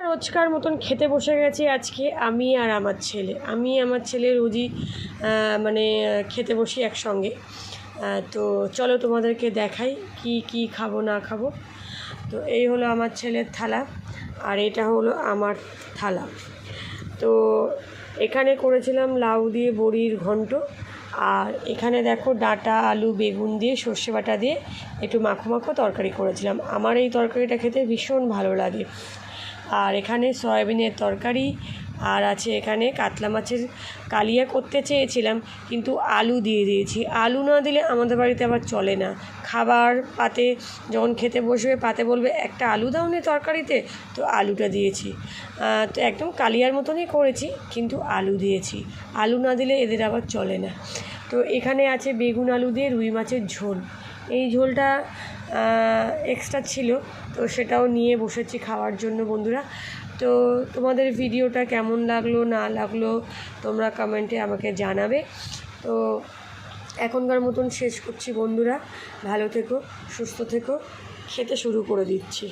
রোজকার মতন খেতে বসে গেছি আজকে আমি আর আমার ছেলে রোজই খেতে বসি একসঙ্গে। তো চলো তোমাদেরকে দেখাই কি কি খাবো না খাবো। তো এই হলো আমার ছেলের থালা আর এটা হলো আমার থালা। তো এখানে করেছিলাম লাউ দিয়ে বড়ির ঘন্ট, আর এখানে দেখো ডাঁটা আলু বেগুন দিয়ে সর্ষে বাটা দিয়ে একটু মাখো মাখো তরকারি করেছিলাম। আমার এই তরকারিটা খেতে ভীষণ ভালো লাগে। আর এখানে সয়াবিনের তরকারি, আর আছে এখানে কাতলা মাছের কালিয়া করতে চেয়েছিলাম কিন্তু আলু দিয়ে দিয়েছি। আলু না দিলে আমাদের বাড়িতে আবার চলে না। খাবার পাতে যখন খেতে বসবে পাতে বলবে একটা আলু দাও নি তরকারিতে, তো আলুটা দিয়েছি। তো একদম কালিয়ার মতনই করেছি কিন্তু আলু দিয়েছি। আলু না দিলে এদের আবার চলে না। তো এখানে আছে বেগুন আলু দিয়ে রুই মাছের ঝোল। এই ঝোলটা এক্সট্রা ছিল, তো সেটাও নিয়ে বসেছি খাওয়ার জন্য বন্ধুরা। তো তোমাদের ভিডিওটা কেমন লাগলো না লাগলো তোমরা কমেন্টে আমাকে জানাবে। তো এখনকার মতন শেষ করছি বন্ধুরা, ভালো থেকো সুস্থ থেকো, খেতে শুরু করে দিচ্ছি।